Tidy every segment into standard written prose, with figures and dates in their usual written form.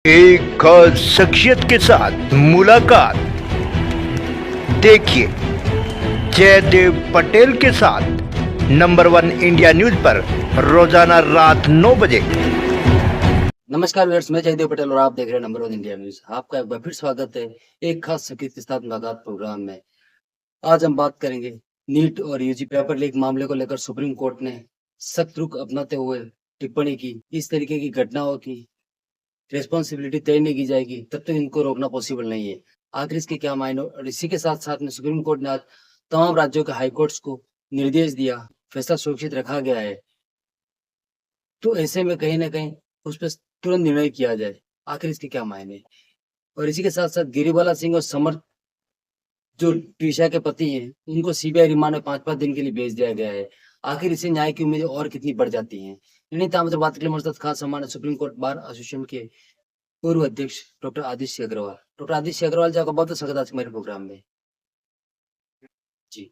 एक खास शख्सियत के साथ मुलाकात। देखिए जयदेव पटेल के साथ नंबर 1 इंडिया न्यूज पर रोजाना रात 9 बजे। नमस्कार व्यूअर्स, मैं जयदेव पटेल और आप देख रहे हैं नंबर 1 इंडिया न्यूज। आपका एक बार फिर स्वागत है एक खास शख्सियत के साथ मुलाकात प्रोग्राम में। आज हम बात करेंगे नीट और यूजी पेपर लीक मामले को लेकर सुप्रीम कोर्ट ने सख्त रुख अपनाते हुए टिप्पणी की। इस तरीके की घटनाओं की रिस्पॉन्सिबिलिटी तय नहीं की जाएगी तब तक इनको रोकना पॉसिबल नहीं है। आखिर इसके क्या मायने, और इसी के साथ साथ में सुप्रीम कोर्ट ने आज तमाम राज्यों के हाई कोर्ट्स को निर्देश दिया, फैसला सुरक्षित रखा गया है। तो ऐसे में कहीं ना कहीं उस पर तुरंत निर्णय किया जाए। आखिर इसके क्या मायने। और इसी के साथ साथ गिरिबाला सिंह और समर जो ट्रिशा के पति हैं, उनको सीबीआई रिमांड में 5-5 दिन के लिए भेज दिया गया है। आखिर इससे न्याय की उम्मीदें और कितनी बढ़ जाती हैं। इन्हीं तमाम बात के लिए हमारे साथ खास सम्मान है सुप्रीम कोर्ट बार एसोसिएशन के पूर्व अध्यक्ष डॉक्टर आदित्य अग्रवाल। डॉक्टर आदित्य अग्रवाल जी, आपका बहुत बहुत स्वागत है आज मेरे प्रोग्राम में। जी,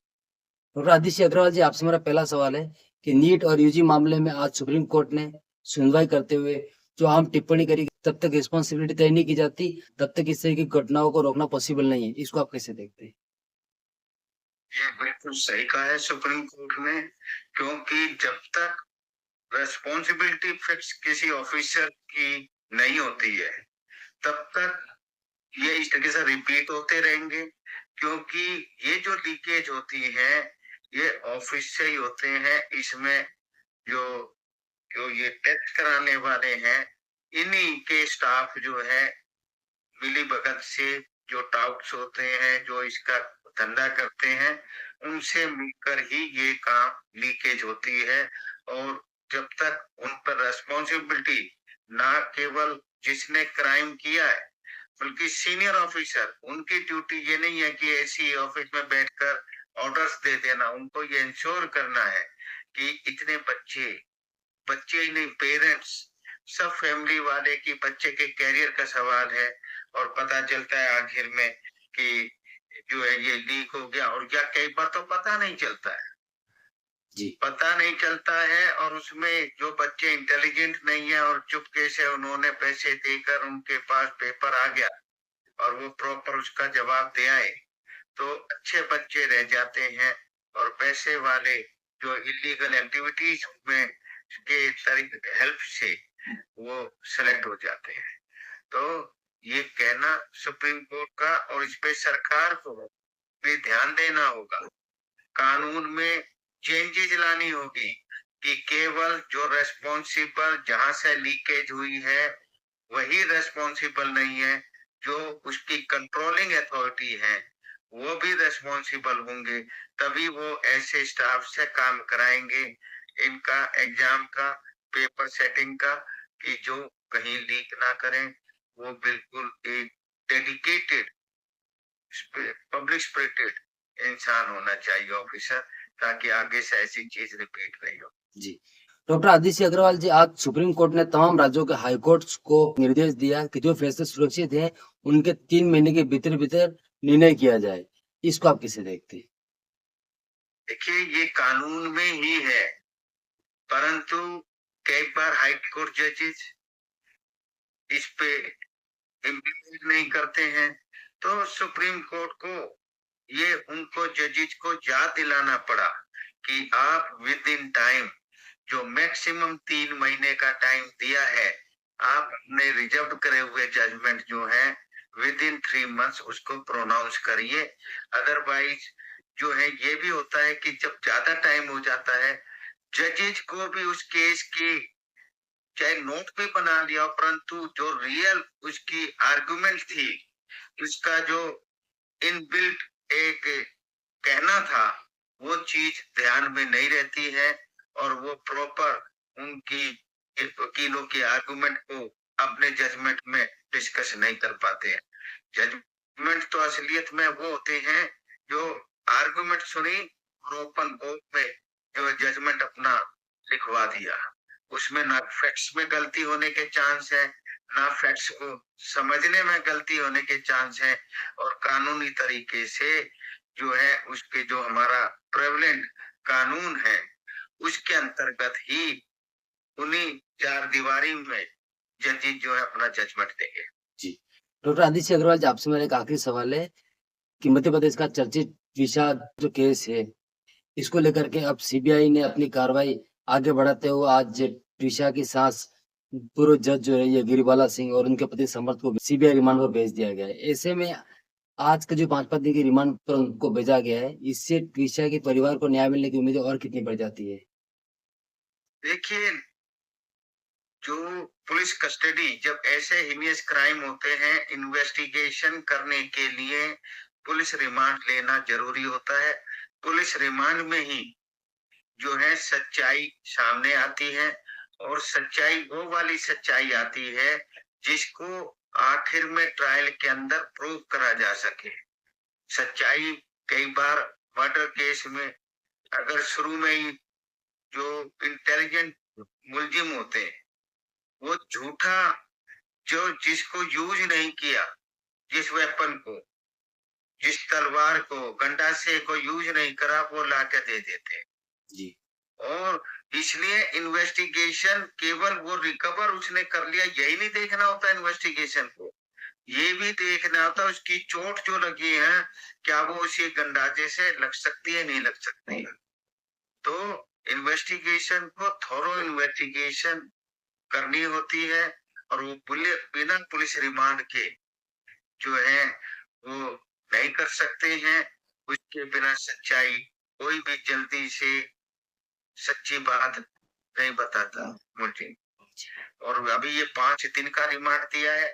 डॉक्टर आदित्य अग्रवाल जी, आपसे मेरा पहला सवाल है कि नीट और यूजी मामले में आज सुप्रीम कोर्ट ने सुनवाई करते हुए जो अहम टिप्पणी करी, तब तक रिस्पॉन्सिबिलिटी तय नहीं की जाती तब तक इस तरह की घटनाओं को रोकना पॉसिबल नहीं है। इसको आप कैसे देखते हैं? ये बिल्कुल सही कहा है सुप्रीम कोर्ट ने, क्योंकि जब तक रेस्पॉन्सिबिलिटी फिक्स किसी ऑफिसर की नहीं होती है तब तक ये इस तरीके से रिपीट होते रहेंगे। क्योंकि ये जो लीकेज होती है ये ऑफिस से ही होते हैं। इसमें जो जो ये टेस्ट कराने वाले हैं, इन्हीं के स्टाफ जो है मिली भगत से, जो टाउट्स होते हैं, जो इसका धंधा करते हैं, उनसे मिलकर ही ये काम लीकेज होती है। और जब तक उन पर रेस्पॉन्सिबिलिटी, ना केवल जिसने क्राइम किया है बल्कि सीनियर ऑफिसर, उनकी ड्यूटी ये नहीं है कि ऐसी ऑफिस में बैठकर ऑर्डर्स दे देना। उनको ये इंश्योर करना है कि इतने बच्चे बच्चे ही नहीं, पेरेंट्स, सब फैमिली वाले की बच्चे के कैरियर का सवाल है। और पता चलता है आखिर में कि जो है ये लीक हो गया, और या कई बार तो पता नहीं चलता है। जी, पता नहीं चलता है और उसमें जो बच्चे इंटेलिजेंट नहीं है और चुपके से उन्होंने पैसे देकर उनके पास पेपर आ गया और वो प्रॉपर उसका जवाब दे आए, तो अच्छे बच्चे रह जाते हैं। और पैसे वाले जो इलीगल एक्टिविटीज में के हेल्प से वो सेलेक्ट हो जाते हैं। तो ये कहना सुप्रीम कोर्ट का, और इस पे सरकार को भी ध्यान देना होगा। कानून में चेंजेस लानी होगी कि केवल जो रेस्पॉन्सिबल, जहां से लीकेज हुई है वही रेस्पॉन्सिबल नहीं है, जो उसकी कंट्रोलिंग अथॉरिटी है वो भी रेस्पॉन्सिबल होंगे। तभी वो ऐसे स्टाफ से काम कराएंगे, इनका एग्जाम का, पेपर सेटिंग का, कि जो कहीं लीक ना करें। वो बिल्कुल एक डेडिकेटेड, पब्लिक स्पिरिटेड इंसान होना चाहिए ऑफिसर, ताकि आगे से ऐसी चीज रिपीट नहीं हो। जी। डॉक्टर आदित्य अग्रवाल जी, आज सुप्रीम कोर्ट ने तमाम राज्यों के हाई कोर्ट्स को निर्देश दिया कि जो फैसले सुरक्षित हैं, उनके 3 महीने के भीतर-भीतर निर्णय किया जाए। इसको आप कैसे देखते हैं? देखिए, ये कानून में ही है, परंतु कई बार हाई कोर्ट जजेस इस पे इम्प्लीमेंट नहीं करते हैं। तो सुप्रीम कोर्ट को ये उनको जजेस को याद दिलाना पड़ा कि आप विद इन टाइम, जो मैक्सिमम 3 महीने का टाइम दिया है, आप अपने रिजर्व करे हुए जजमेंट जो है विद इन 3 मंथ्स उसको प्रोनाउंस करिए। अदरवाइज जो है ये भी होता है कि जब ज्यादा टाइम हो जाता है, जजेज को भी उस केस की चाहे नोट पे बना लिया, परंतु जो रियल उसकी आर्गुमेंट थी, उसका जो इनबिल्ट एक कहना था, वो चीज ध्यान में नहीं रहती है। और वो प्रॉपर उनकी वकीलों की आर्गुमेंट को अपने जजमेंट में डिस्कस नहीं कर पाते हैं। जजमेंट तो असलियत में वो होते हैं जो आर्गुमेंट सुनी और ओपन कोर्ट में जो जजमेंट अपना लिखवा दिया। उसमें ना फैक्ट्स में गलती होने के चांस है, ना फैक्ट्स को समझने में गलती होने के चांस है। और कानूनी तरीके से जो है उसके जो हमारा प्रेवलेंट कानून है उसके अंतर्गत ही उन्हीं चार दीवारी में जजेस जो है अपना जजमेंट देंगे। जी। डॉक्टर आदित्य अग्रवाल जी, आपसे मेरा एक आखिरी सवाल है कि मध्य प्रदेश का चर्चित विषाद जो केस है, इसको लेकर के अब सीबीआई ने अपनी कार्रवाई आगे बढ़ाते हुए आज ट्रिशा की सास पूर्व जज जो है ये गिरिबाला सिंह और उनके पति समर्थ को सीबीआई रिमांड पर भेज दिया गया है। ऐसे में आज का जो 5-5 दिन की रिमांड पर उनको भेजा गया है, इससे ट्रिशा के परिवार को न्याय मिलने की उम्मीदें और कितनी बढ़ जाती है? देखिए, जो पुलिस कस्टडी जब ऐसे हीनियस क्राइम होते हैं, इन्वेस्टिगेशन करने के लिए पुलिस रिमांड लेना जरूरी होता है। पुलिस रिमांड में ही जो है सच्चाई सामने आती है, और सच्चाई वो वाली सच्चाई आती है जिसको आखिर में ट्रायल के अंदर प्रूव करा जा सके। सच्चाई कई बार मर्डर केस में अगर शुरू में ही जो इंटेलिजेंट मुलजिम होते हैं, वो झूठा जो जिसको यूज नहीं किया, जिस वेपन को, जिस तलवार को, गंडासे को यूज नहीं करा, वो लाके दे देते। जी। और इसलिए इन्वेस्टिगेशन केवल वो रिकवर उसने कर लिया यही नहीं देखना होता इन्वेस्टिगेशन को, ये भी देखना होता उसकी चोट जो लगी है क्या वो उसी गंडाजे से लग सकती है, नहीं लग सकती है। तो इन्वेस्टिगेशन को थोरो इन्वेस्टिगेशन करनी होती है, और वो बिना पुलिस रिमांड के जो है वो नहीं कर सकते हैं। उसके बिना सच्चाई कोई भी जल्दी से सच्ची बात नहीं बताता मुझे। और अभी ये 5 दिन का रिमांड दिया है।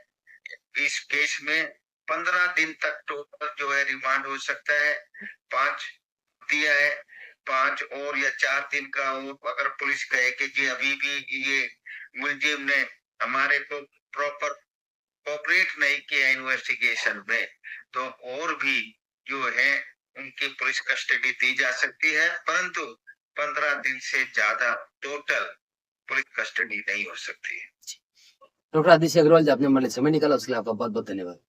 इस केस में 15 दिन तक टोटल जो है रिमांड हो सकता है। 5 दिया है, 5 और या 4 दिन का, अगर पुलिस कहे कि जी अभी भी ये मुलजिम ने हमारे को प्रॉपर कोऑपरेट नहीं किया इन्वेस्टिगेशन में, तो और भी जो है उनकी पुलिस कस्टडी दी जा सकती है, परंतु 15 दिन से ज्यादा टोटल पुलिस कस्टडी नहीं हो सकती है। डॉक्टर आदित्य अग्रवाल जी, आपने हमारे लिए समय निकाला, उसके लिए आपका बहुत-बहुत धन्यवाद।